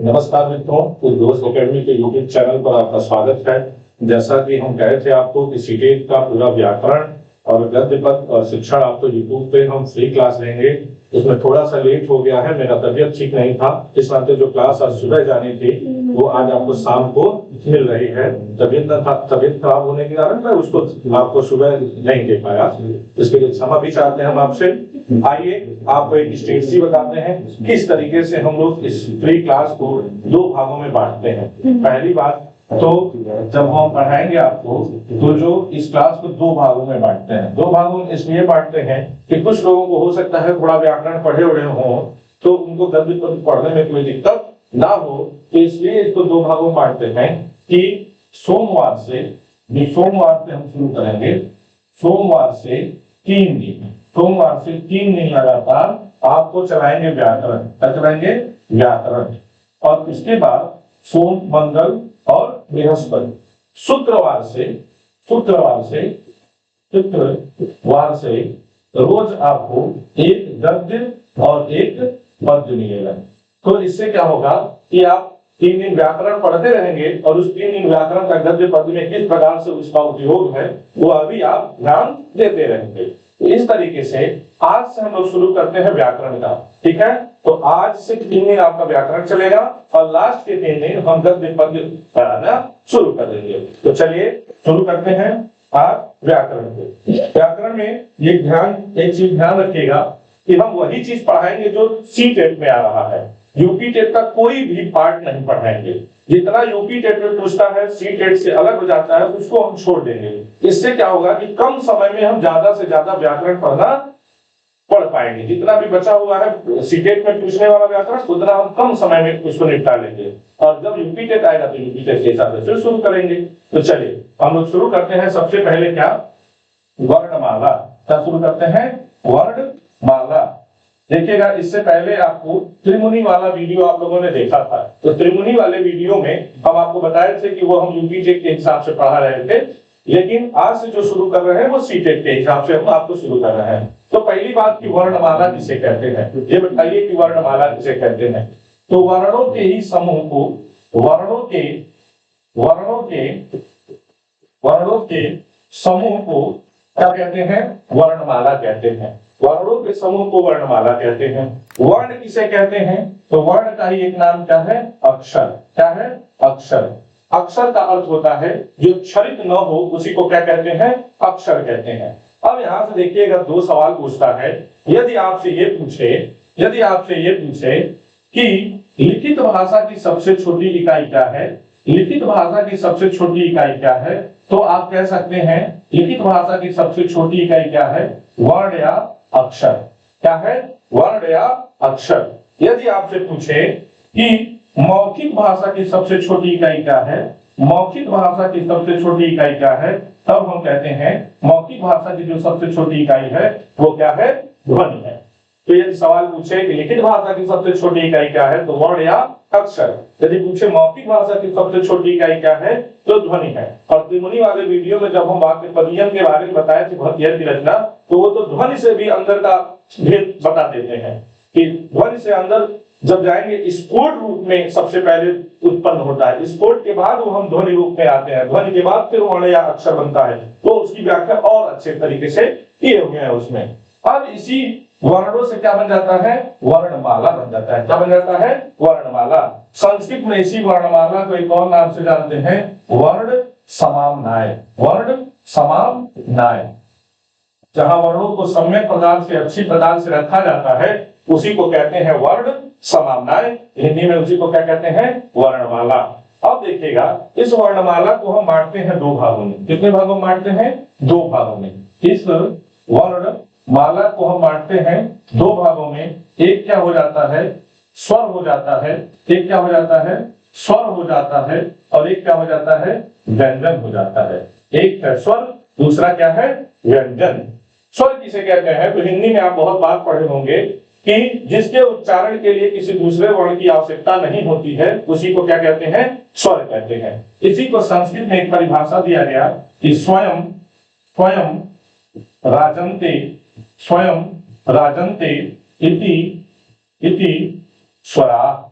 नमस्कार मित्रों, उद्घोष एकेडमी के यूट्यूब चैनल पर आपका स्वागत है। जैसा कि हम कहे थे आपको कि सीटेट का पूरा व्याकरण और गद्य पद और शिक्षण आपको यूट्यूब पे हम फ्री क्लास लेंगे। इसमें थोड़ा सा लेट हो गया है, मेरा तबीयत ठीक नहीं था, इस नाते जो क्लास आज सुबह जानी थी वो आज आपको शाम को मिल रही है। तबीयत खराब होने के कारण मैं उसको आपको सुबह नहीं दे पाया, इसके लिए क्षमा भी चाहते हैं हम आपसे। आइए आपको एक स्ट्रेटजी बताते हैं किस तरीके से हम लोग इस फ्री क्लास को दो भागों में बांटते हैं। पहली बात तो जब हम पढ़ाएंगे आपको तो जो इस क्लास को दो भागों में बांटते हैं। दो भागों में इसलिए बांटते हैं कि कुछ लोगों को हो सकता है थोड़ा व्याकरण पढ़े उड़े हो तो उनको गद्य पद पढ़ने में कोई दिक्कत ना हो, तो इसलिए इसको दो भागों में बांटते हैं कि सोमवार से हम शुरू करेंगे। सोमवार से 3 दिन लगातार आपको चलाएंगे व्याकरण। क्या चलाएंगे? व्याकरण। और इसके बाद सोम, मंगल और बृहस्पति शुक्रवार से रोज आपको एक गद्य और एक पद्य मिलेगा। तो इससे क्या होगा कि आप 3 दिन व्याकरण पढ़ते रहेंगे और उस 3 दिन व्याकरण का गद्य पद्य में किस प्रकार से उसका उपयोग है वो अभी आप ध्यान देते रहेंगे। तो इस तरीके से आज से हम लोग शुरू करते हैं व्याकरण का। ठीक है, तो आज से 3 दिन आपका व्याकरण चलेगा और लास्ट के 3 दिन हम गद्य पद्य पढ़ाना शुरू कर देंगे। तो चलिए शुरू करते हैं आज व्याकरण को। व्याकरण में एक चीज ध्यान रखिएगा कि हम वही चीज पढ़ाएंगे जो सी टेट में आ रहा है। यूपी टेट का कोई भी पार्ट नहीं पढ़ाएंगे। जितना यूपी टेट में पूछता है सी टेट से अलग हो जाता है उसको हम छोड़ देंगे। इससे क्या होगा कि कम समय में हम ज्यादा से ज्यादा व्याकरण पढ़ पाएंगे। जितना भी बचा हुआ है सी टेट में पूछने वाला व्याकरण उतना हम कम समय में उसको निपटा लेंगे और जब यूपी टेट आएगा तो यूपी टेट के हिसाब से फिर शुरू करेंगे। तो चलिए हम लोग शुरू करते हैं। सबसे पहले क्या? वर्णमाला। क्या शुरू करते हैं? वर्णमाला। देखिएगा, इससे पहले आपको त्रिमुनि वाला वीडियो आप लोगों ने देखा था। तो त्रिमुनि वाले वीडियो में हम आपको बताए थे कि वो हम यूपी टेट के हिसाब से पढ़ा रहे थे, लेकिन आज से जो शुरू कर रहे हैं वो सीटेट के हिसाब से हम आपको शुरू कर रहे हैं। तो पहली बात की वर्णमाला किसे कहते हैं, ये बताइए कि वर्णमाला किसे कहते हैं। तो वर्णों के ही समूह को वर्णों के समूह को क्या कहते हैं? वर्णमाला कहते हैं। वर्णों के समूह को वर्णमाला कहते हैं। वर्ण किसे कहते हैं? तो वर्ण का ही एक नाम क्या है? अक्षर। क्या है? अक्षर। अक्षर का अर्थ होता है जो क्षरित न हो उसी को क्या कहते हैं? अक्षर कहते हैं। अब यहां से देखिएगा, दो सवाल पूछता है। यदि आपसे ये पूछे कि लिखित भाषा की सबसे छोटी इकाई क्या है, लिखित भाषा की सबसे छोटी इकाई क्या है, तो आप कह सकते हैं लिखित भाषा की सबसे छोटी इकाई क्या है? वर्ण या अक्षर। क्या है? वर्ण या अक्षर। यदि आपसे पूछे कि मौखिक भाषा की सबसे छोटी इकाई क्या है, मौखिक भाषा की सबसे छोटी इकाई क्या है, तब हम कहते हैं मौखिक भाषा की जो सबसे छोटी इकाई है वो क्या है? ध्वनि है। तो यदि सवाल पूछे कि लिखित भाषा की सबसे छोटी इकाई क्या है, तो वर्ण या अक्षर। यदि पूछे मौखिक भाषा की सबसे छोटी इकाई क्या है, तो ध्वनि है। और त्रिमुनि वाले वीडियो में जब हम वाक्य पदियन के बारे में बताए थे भक्तियर की रचना, तो वो तो ध्वनि से भी अंदर का भेद बता देते हैं कि ध्वनि से अंदर जब जाएंगे स्फोट रूप में सबसे पहले उत्पन्न होता है, स्फोट के बाद वो हम ध्वनि रूप में आते हैं, ध्वनि के बाद फिर वर्ण या अक्षर बनता है। तो उसकी व्याख्या और अच्छे तरीके से किए हुए हैं उसमें। अब इसी वर्णों से क्या बन जाता है? वर्णमाला बन जाता है। क्या बन जाता है? वर्णमाला। संस्कृत में इसी वर्णमाला को एक और नाम से जानते हैं, वर्ण समाम्नाय। वर्ण समाम्नाय। जहां वर्णों को सम्यक प्रकार से, अच्छी प्रकार से रखा जाता है उसी को कहते हैं वर्ण समाम्नाय। हिंदी में उसी को क्या कहते हैं? वर्णमाला। अब देखिएगा, इस वर्णमाला को हम बांटते हैं दो भागों में। कितने भागों में बांटते हैं? दो भागों में। इस वर्णमाला को हम बांटते हैं दो भागों में। एक क्या हो जाता है? स्वर हो जाता है। एक क्या हो जाता है? स्वर हो जाता है। और एक क्या हो जाता है? व्यंजन हो जाता है। एक है स्वर, दूसरा क्या है? व्यंजन। स्वर किसे कहते हैं? तो हिंदी में आप बहुत बार पढ़े होंगे कि जिसके उच्चारण के लिए किसी दूसरे वर्ण की आवश्यकता नहीं होती है उसी को क्या कहते हैं? स्वर कहते हैं। इसी को संस्कृत में एक परिभाषा दिया गया कि स्वयं राजन्ते इति स्वरा।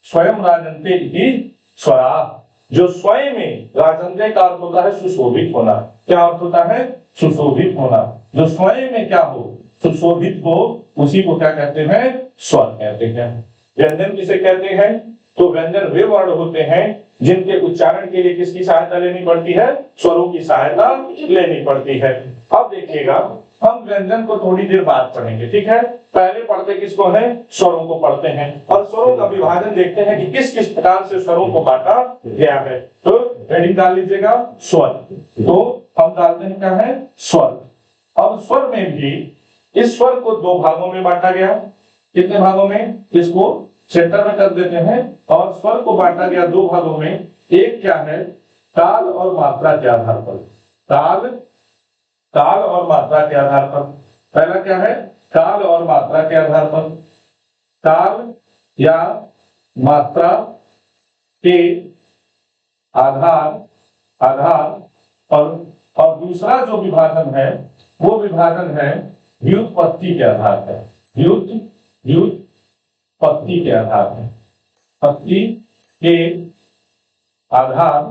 स्वयं राजन्ते इति स्वरा। जो स्वयं में राजन्ते का अर्थ होता है सुशोभित होना। क्या अर्थ होता है? सुशोभित होना। जो स्वयं में क्या हो? सुशोभित हो, उसी को क्या कहते हैं? स्वर कहते हैं। व्यंजन किसे कहते हैं? तो व्यंजन वे वर्ण होते हैं जिनके उच्चारण के लिए किसकी सहायता लेनी पड़ती है? स्वरों की सहायता लेनी पड़ती है। अब देखिएगा, हम व्यंजन को थोड़ी देर बाद पढ़ेंगे, ठीक है? पहले पढ़ते किसको है? स्वरों को पढ़ते हैं और स्वरों का विभाजन देखते हैं कि किस किस प्रकार से स्वरों को बांटा गया है। तो हेडिंग डाल लीजिएगा स्वर। तो हम डालते हैं क्या है? स्वर। अब स्वर में भी इस स्वर को दो भागों में बांटा गया। कितने भागों में? इसको सेंटर में कर देते हैं और स्वर को बांटा गया दो भागों में। एक क्या है? ताल और मात्रा के आधार पर। ताल और मात्रा के आधार पर। पहला क्या है? ताल और मात्रा के आधार पर। ताल या मात्रा के आधार और दूसरा जो विभाजन है वो विभाजन है व्युत्पत्ति के आधार पर। व्युत्पत्ति के आधार पर। पत्ति के आधार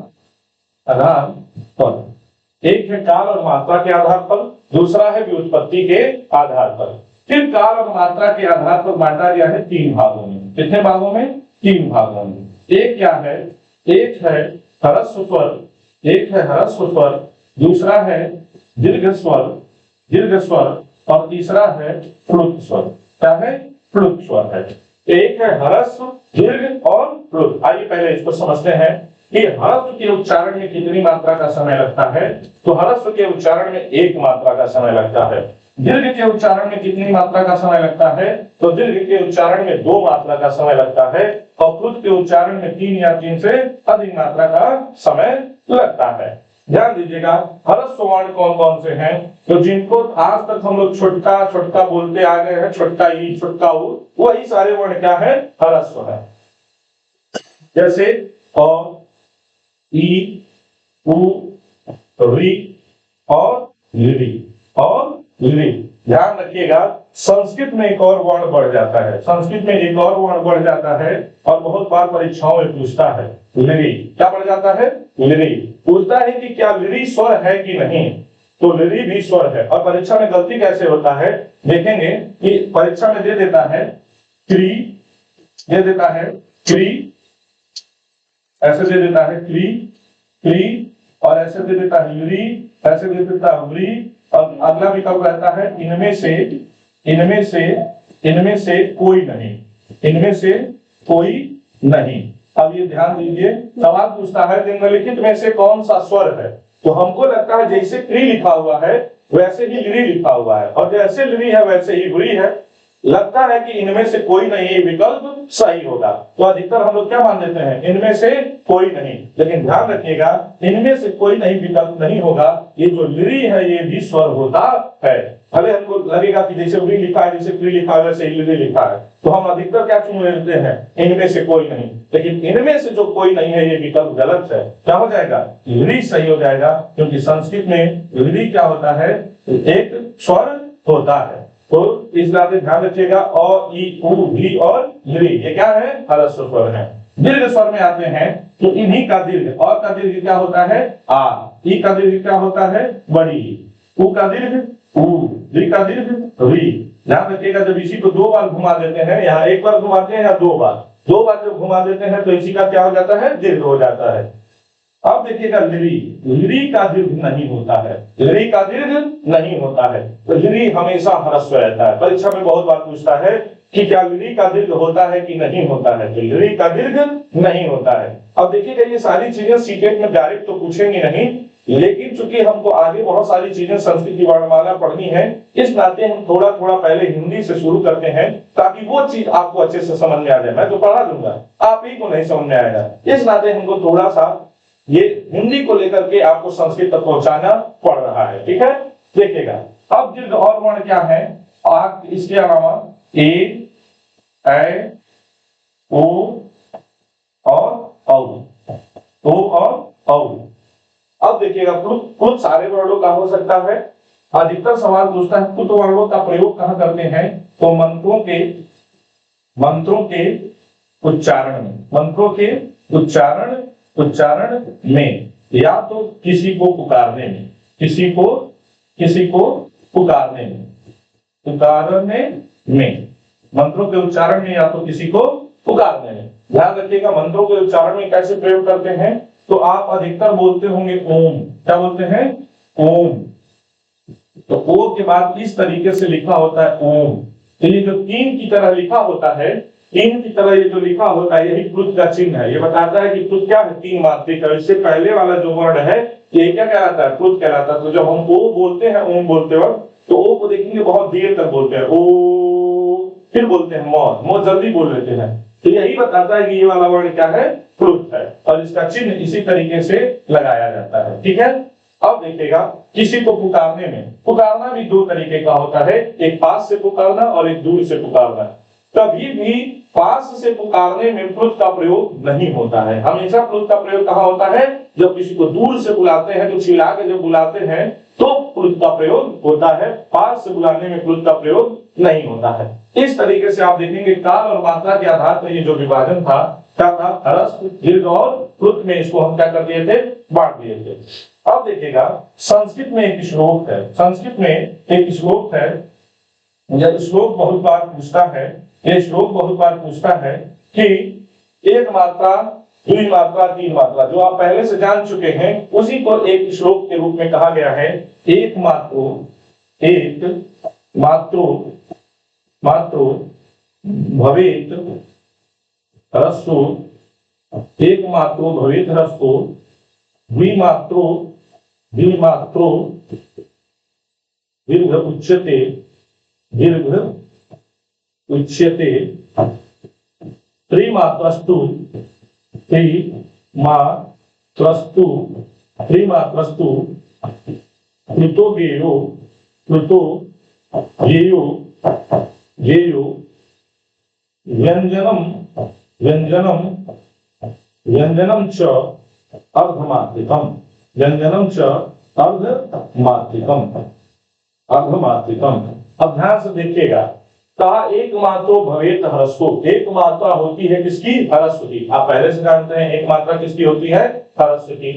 पर। एक है काल और मात्रा के आधार पर, दूसरा है व्युत्पत्ति के आधार पर। फिर काल और मात्रा के आधार पर बांटा गया है तीन भागों में। कितने भागों में? तीन भागों में। एक क्या है? एक है ह्रस्व स्वर, दूसरा है दीर्घ स्वर और तीसरा है प्लुत स्वर। क्या है? प्लुत स्वर है। एक है ह्रस्व, दीर्घ और प्लुत। आइए पहले इसको समझते हैं कि ह्रस्व के उच्चारण में कितनी मात्रा का समय लगता है। तो ह्रस्व के उच्चारण में 1 मात्रा का समय लगता है। दीर्घ के उच्चारण में कितनी मात्रा का समय लगता है? तो दीर्घ के उच्चारण में 2 मात्रा का समय लगता है और प्लुत के उच्चारण में 3 या 3 से अधिक मात्रा का समय लगता है। ध्यान दीजिएगा, ह्रस्व वर्ण कौन कौन से हैं? तो जिनको आज तक हम लोग छोटका बोलते आ गए हैं, छोटका ई, छोटका उ, वही सारे वर्ण क्या है? ह्रस्व है। जैसे अ, ई, उ, री और ली। ध्यान रखिएगा, संस्कृत में एक और वर्ण बढ़ जाता है। संस्कृत में एक और वर्ण बढ़ जाता है और बहुत बार परीक्षाओं में पूछता है लिरी। क्या बढ़ जाता है? लिरी। पूछता है कि क्या लिरी स्वर है कि नहीं। तो लिरी भी स्वर है। और परीक्षा में गलती कैसे होता है देखेंगे कि परीक्षा में दे देता है क्री, दे देता है क्री, ऐसे दे देता है क्री और ऐसे दे देता है लिरी, ऐसे दे देता है व्री और अगला विकल्प रहता है इनमें से कोई नहीं। इनमें से कोई नहीं। अब ये ध्यान दीजिए, सवाल पूछता है निम्नलिखित में से कौन सा स्वर है। तो हमको लगता है जैसे क्री लिखा हुआ है वैसे ही लिरी लिखा हुआ है और जैसे लिरी है वैसे ही व्री है। लगता है कि इनमें से कोई नहीं विकल्प सही होगा। तो अधिकतर हम लोग क्या मान लेते हैं? इनमें से कोई नहीं। लेकिन ध्यान रखिएगा, इनमें से कोई नहीं विकल्प नहीं होगा। ये जो लिरी है ये भी स्वर होता है। भले हमको लगेगा कि जैसे व्री लिखा है, जैसे क्री लिखा है, वैसे लिरी लिखा है, तो हम अधिकतर क्या चुन लेते हैं? इनमें से कोई नहीं। लेकिन इनमें से जो कोई नहीं है ये विकल्प गलत है। क्या हो जाएगा? लिरी सही हो जाएगा, क्योंकि संस्कृत में लिरी क्या होता है? एक स्वर होता है। तो इस बात पे ध्यान रखिएगा, अ, ई, उ, री और लिरी ये क्या है? ह्रस्व स्वर है। दीर्घ स्वर में आते हैं तो इन्हीं का दीर्घ, अ का दीर्घ क्या होता है? आ, ई का दीर्घ क्या होता है? बड़ी, उ का दीर्घ उ, री का दीर्घ री। ध्यान रखिएगा, जब इसी को 2 बार घुमा देते हैं, यहाँ 1 बार घुमाते हैं या 2 बार जब घुमा देते हैं तो इसी का क्या हो जाता है? दीर्घ हो जाता है। अब देखिएगा लिरी का दीर्घ नहीं होता है। लिरी का दीर्घ नहीं होता है। तो लिरी हमेशा ह्रस्व रहता है। परीक्षा में बहुत बार पूछता है कि क्या लिरी का दीर्घ होता है कि नहीं होता है। तो लिरी का दीर्घ नहीं होता है। अब देखिएगा, ये सारी चीजें सीटेट में डायरेक्ट तो पूछेंगे नहीं, लेकिन चूंकि हमको आगे बहुत सारी चीजें संस्कृत की वर्णमाला पढ़नी है, इस नाते हम थोड़ा पहले हिंदी से शुरू करते हैं ताकि वो चीज आपको अच्छे से समझ में आ जाए। मैं तो पढ़ा दूंगा, आप ही को नहीं समझ में आएगा। इस नाते हमको थोड़ा सा ये हिंदी को लेकर के आपको संस्कृत तक पहुंचाना पड़ रहा है। ठीक है, देखिएगा अब दीर्घ और वर्ण क्या है? इसके अलावा ए, ऐ, ओ और औ। अब देखिएगा, कुछ सारे वर्णों का हो सकता है। अधिकतर सवाल पूछता है कुछ वर्णों का प्रयोग कहां करते हैं? तो मंत्रों के उच्चारण में, मंत्रों के उच्चारण में, या तो किसी को पुकारने में, किसी को पुकारने में, मंत्रों के उच्चारण में या तो किसी को पुकारने में। ध्यान रखिएगा मंत्रों के उच्चारण में कैसे प्रयोग करते हैं, तो आप अधिकतर बोलते होंगे ओम। क्या बोलते हैं? ओम। तो ओ के बाद इस तरीके से लिखा होता है ओम। तो ये जो तीन की तरह लिखा होता है, तीन की तरह ये जो लिखा होता है, यही प्लुत का चिन्ह है। ये बताता है कि प्लुत क्या है, तीन मात्रिक है। इससे पहले वाला जो वर्ण है ये क्या कहलाता है? प्लुत कहलाता है। तो जब हम ओ बोलते हैं, ओम बोलते वक्त, तो ओ को देखेंगे बहुत देर तक बोलते हैं, ओ, फिर बोलते हैं मौ जल्दी बोल लेते हैं। तो यही बताता है कि ये वाला वर्ण क्या है? प्लुत है, और इसका चिन्ह इसी तरीके से लगाया जाता है। ठीक है। अब देखिएगा किसी को पुकारने में, पुकारना भी दो तरीके का होता है, एक पास से पुकारना और एक दूर से पुकारना। कभी भी पास से पुकारने में प्लुत का प्रयोग नहीं होता है। हमेशा प्लुत का प्रयोग कहाँ होता है? जब किसी को दूर से बुलाते हैं, तो चिल्ला के जब बुलाते हैं तो प्लुत का प्रयोग होता है। पास से बुलाने में प्लुत का प्रयोग नहीं होता है। इस तरीके से आप देखेंगे काल और मात्रा के आधार पर ये जो विभाजन था, क्या था? ह्रस्व, दीर्घ और प्लुत में इसको हम क्या कर दिए थे? बांट दिए थे। अब देखिएगा संस्कृत में एक श्लोक है, संस्कृत में एक श्लोक है। यह श्लोक बहुत बार पूछता है, ये श्लोक बहुत बार पूछता है कि एक मात्रा, द्वि मात्रा, तीन मात्रा, जो आप पहले से जान चुके हैं, उसी को एक श्लोक के रूप में कहा गया है। एक मात्रो भवेत ह्रस्वो, एक मात्रो भवेत ह्रस्वो, द्विमात्रो दीर्घ उच्यते, त्रिमात्रस्तु कृतो गेयो व्यंजनम च अर्धमात्रिकम, अब ध्यान से देखिएगा, कहा एक मात्रो भवेत ह्रस्वो, एक मात्रा होती है किसकी? ह्रस्व की। आप पहले से जानते हैं एक मात्रा किसकी होती है? ह्रस्व की।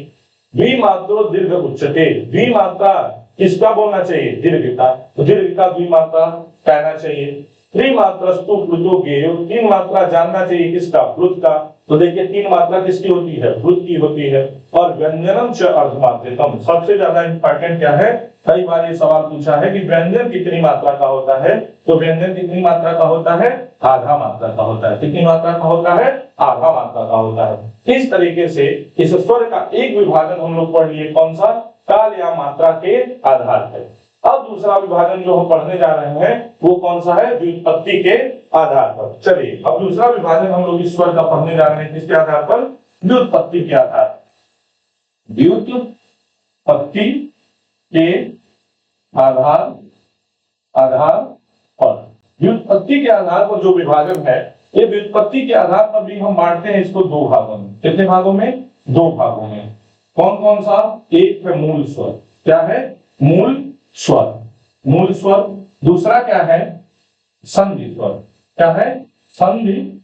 द्विमात्रो दीर्घ उच्यते, द्विमात्रा किसका बोलना चाहिए? दीर्घ का, तो दीर्घ का द्विमात्रा कहना चाहिए। त्रिमात्रस्तु प्लुतो गेयो, तीन मात्रा जानना चाहिए किसका? प्लुत का। तो देखिए तीन मात्रा किसकी होती है? प्लुत की होती है। और व्यंजनम च अर्धमात्रिकम, सबसे ज्यादा इंपॉर्टेंट क्या है? कई बार ये सवाल पूछा है कि व्यंजन कितनी मात्रा का होता है, तो व्यंजन कितनी मात्रा का होता है? आधा मात्रा का होता है। कितनी मात्रा का होता है? आधा मात्रा का होता है। इस तरीके से इस स्वर का एक विभाजन हम लोग पढ़ लिए, कौन सा? काल या मात्रा के आधार पर। अब दूसरा विभाजन जो हम पढ़ने जा रहे हैं वो कौन सा है? व्युत्पत्ति के आधार पर। चलिए अब दूसरा विभाजन हम लोग इस स्वर का पढ़ने जा रहे हैं, किसके आधार पर? व्युत्पत्ति के आधार, व्युत्पत्ति के आधार पर। व्युत्पत्ति के आधार पर जो विभाजन है, ये व्युत्पत्ति के आधार पर भी हम बांटते हैं इसको दो भागों में। कितने भागों में? दो भागों में। कौन कौन सा? एक है मूल स्वर, क्या है? मूल स्वर। दूसरा क्या है? संधि स्वर। क्या है? संधि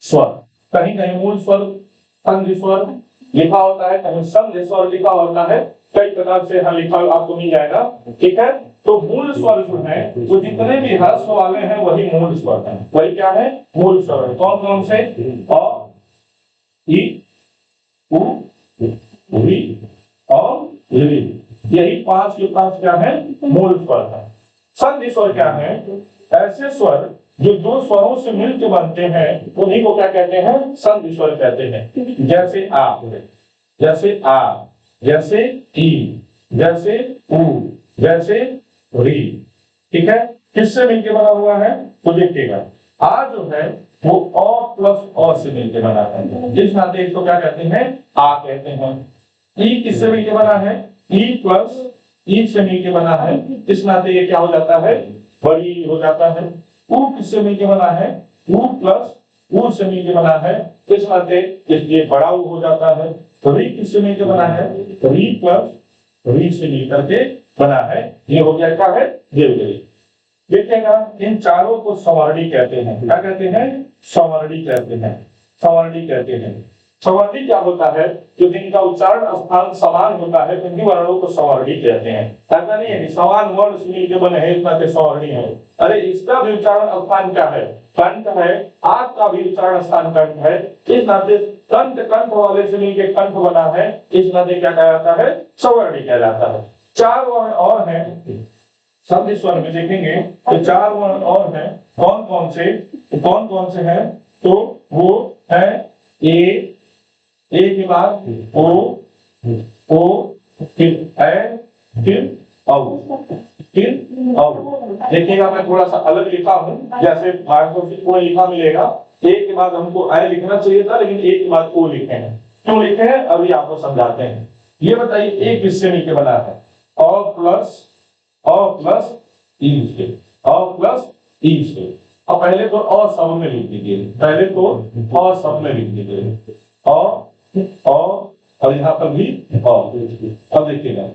स्वर। कहीं कहीं मूल स्वर, संधि स्वर लिखा होता है, कहीं संधि स्वर लिखा होता है, कई प्रकार से लिखा आपको मिल जाएगा। ठीक है। तो मूल स्वर जो है वो जितने भी ह्रस्व वाले हैं वही मूल स्वर हैं। वही क्या है? मूल स्वर है। कौन कौन से? अ, ई, उ, री और री, यही पांच के पांच क्या है? मूल स्वर है। संधि स्वर क्या है? ऐसे स्वर जो दो स्वरों से मिलकर बनते हैं उन्हीं को क्या कहते हैं? संधि स्वर कहते हैं। जैसे आ, जैसे ई, जैसे उ, जैसे री। ठीक है। किससे मिलकर बना हुआ है? तो देखिएगा आ जो है वो अ प्लस अ से मिलकर बना है, जिस नाते इसको क्या कहते हैं? आ कहते हैं। ई किससे मिलकर बना है? ई प्लस ई से मिलकर बना है, इस नाते ये क्या हो जाता है? बड़ी हो जाता है। उ किससे मिलकर बना है? उ प्लस उ से मिलकर बना है, इस नाते ये बड़ा उ हो जाता है। री किससे मिलकर बना है? री प्लस री से मिलकर के बना है, ये हो गया क्या है? दीर्घ। देखिएगा इन चारों को सवर्णी कहते हैं। क्या कहते हैं? सवर्णी कहते हैं, सवर्णी कहते हैं। सवर्णी क्या होता है? जो जिनका उच्चारण स्थान समान होता है उन्हीं वर्णों को सवर्णी कहते हैं। ऐसा नहीं है कि समान वर्ण से मिलकर बने हैं इतना के सवर्णी है। अरे इसका भी उच्चारण स्थान क्या है? कंठ है। आपका भी उच्चारण स्थान कंठ है। इस नाते कंठ कंठ वाले से मिलकर कंठ बना है, इस नाते क्या कहलाता है? सवर्णी कहलाता है। चार वर्ण और हैं शब्द स्वर में देखेंगे तो चार वर्ण और हैं। कौन कौन से हैं? तो वो है ए के बाद ओ फिर ए फिर औ। देखिएगा मैं थोड़ा सा अलग लिखा हूं, जैसे को लिखा मिलेगा। ए के बाद हमको ए लिखना चाहिए था, लेकिन ए के बाद ओ लिखे हैं। क्यों लिखे हैं अभी आपको समझाते हैं। ये बताइए ए किससे मिलकर बना है? और प्लस ई से। अब पहले तो और सब में लिख दीजिए, पहले तो और सब में लिख दीजिए और यहाँ पर भी और। अब देखिएगा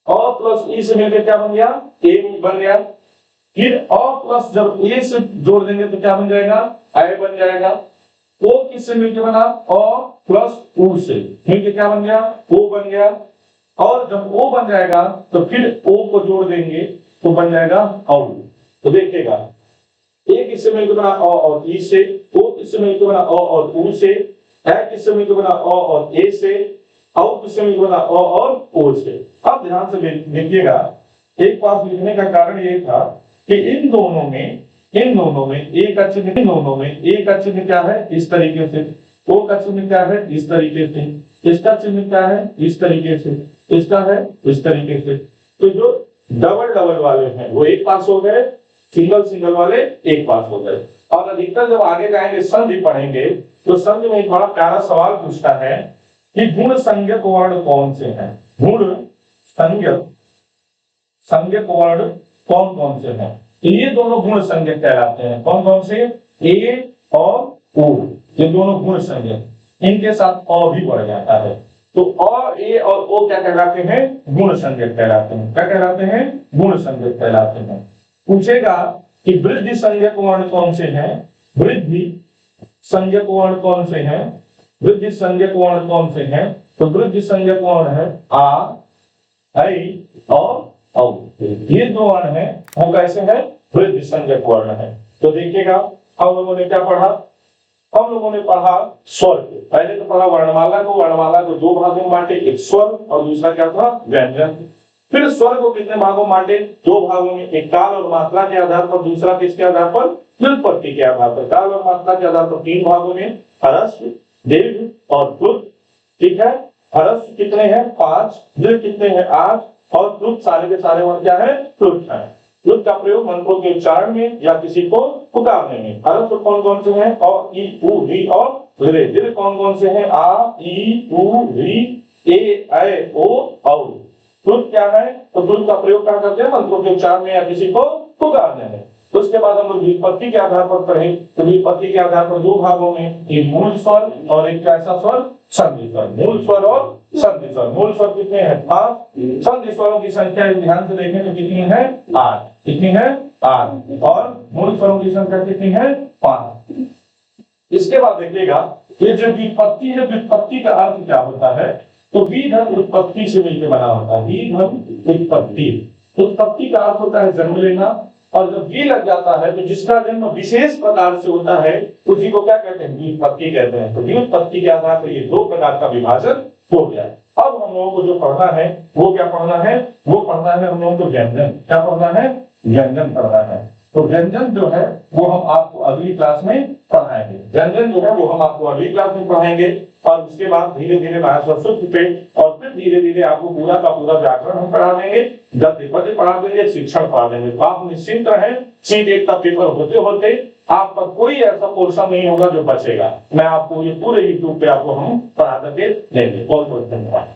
और प्लस ई से मिलकर क्या बन गया? ए बन गया। फिर और प्लस जब ए से जोड़ देंगे तो क्या बन जाएगा? ए बन जाएगा। ओ किससे मिलकर बना? और प्लस ऊ से मिलकर क्या बन गया? ओ बन गया। और जब ओ बन जाएगा तो फिर ओ को जोड़ देंगे तो बन जाएगा औ। तो देखिएगा ए किससे मिलकर बना? अ और ई से। ओ किससे मिलकर बना? अ और ऊ से। ए किससे मिलकर बना? अ और ए से। औ किससे मिलकर बना? अ और ओ से। अब ध्यान से देखिएगा, एक पास लिखने का कारण ये था कि इन दोनों में ए का चिन्ह, इन दोनों में ए का चिन्ह क्या है? इस तरीके से। ओ का चिन्ह क्या है? इस तरीके से। इसका चिन्ह क्या है? इस तरीके से। इसका है इस तरीके से। तो जो डबल वाले हैं वो एक पास हो गए, सिंगल वाले एक पास हो गए। और अधिकतर जब आगे जाएंगे संधि पढ़ेंगे तो संधि में एक बड़ा प्यारा सवाल पूछता है कि गुण संज्ञक वर्ण कौन से हैं? गुण संज्ञक वर्ण कौन से हैं? तो ये दोनों गुण संज्ञक कहलाते हैं। कौन से? ए और ओ, ये दोनों गुण संज्ञक। इनके साथ अ भी बढ़ जाता है तो अ, ए और ओ क्या कहलाते हैं? गुण संज्ञक कहलाते हैं। क्या कहलाते हैं? गुण संज्ञक कहलाते हैं। पूछेगा कि वृद्धि संज्ञक वर्ण कौन से हैं? वृद्धि संज्ञक वर्ण कौन से हैं? वृद्धि संज्ञक वर्ण कौन से हैं? तो वृद्धि संज्ञक वर्ण है आ, ऐ और औ। ये दो वर्ण है, वो कैसे है? वृद्धि संज्ञक वर्ण है। तो देखिएगा हम लोगों ने क्या पढ़ा? हम लोगों ने पढ़ा स्वर। पहले तो पढ़ा वर्णमाला को दो भागों में बांटे, एक स्वर और दूसरा क्या था? व्यंजन। फिर स्वर को कितने भागों में बांटे? दो भागों में, एक काल और मात्रा के आधार पर, दूसरा किसके आधार पर? व्युत्पत्ति के आधार पर। काल और मात्रा के आधार पर तीन भागों में, ह्रस्व, दीर्घ और प्लुत। ठीक है, ह्रस्व कितने हैं? 5, दीर्घ कितने हैं? 8 और प्लुत सारे के सारे वर्ण क्या है? प्लुत है। प्लुत का प्रयोग मंत्रों के उच्चारण में या किसी को पुकारने में। ह्रस्व कौन से हैं? अ, ई, उ, री और रे। दीर्घ कौन से हैं? आ, ई, उ, री, ए, ऐ, ओ, औ। प्लुत क्या है? तो प्लुत का प्रयोग क्या करते हैं? मंत्रों के उच्चारण में या किसी को पुकारने में। तो उसके बाद हम लोग व्युत्पत्ति के आधार पर पढ़े। तो व्युत्पत्ति के आधार पर दो भागों में, एक मूल स्वर और एक कैसा स्वर? संधि स्वर। मूल स्वर और संधि स्वर। मूल स्वर कितने हैं? 5। संधि स्वरों की संख्या ध्यान से देखें तो कितनी है? 8। कितनी है? 8। और मूल स्वरों की संख्या कितनी है? 5। इसके बाद देखिएगा ये जो व्युत्पत्ति है, व्युत्पत्ति का अर्थ क्या होता है? तो वी धन उत्पत्ति से मिलकर बना होता है। वी धन उत्पत्ति। उत्पत्ति का अर्थ होता है जन्म लेना, और जब वी लग जाता है तो जिसका जन्म विशेष प्रकार से होता है उसी को क्या कहते हैं? व्युत्पत्ति कहते हैं। तो व्युत्पत्ति के आधार पर ये दो प्रकार का विभाजन हो गया। अब हम लोगों को जो पढ़ना है वो क्या पढ़ना है? वो पढ़ना है हम लोगों को व्यंजन। क्या पढ़ना है? व्यंजन पढ़ना है। तो व्यंजन जो है वो हम आपको अगली क्लास में पढ़ाएंगे। व्यंजन जो है वो हम आपको अगली क्लास में पढ़ाएंगे, और उसके बाद धीरे धीरे महासरस्वती पे, और फिर धीरे धीरे आपको पूरा का पूरा व्याकरण हम पढ़ा देंगे, गद्य पद्य पढ़ा देंगे, शिक्षण पढ़ा देंगे। तो आप निश्चिंत रहें, सीट एक का पेपर होते होते आपका कोई ऐसा पोर्शन नहीं होगा जो बचेगा। मैं आपको ये पूरे यूट्यूब पे आपको हम पढ़ा करके देंगे। बहुत बहुत धन्यवाद।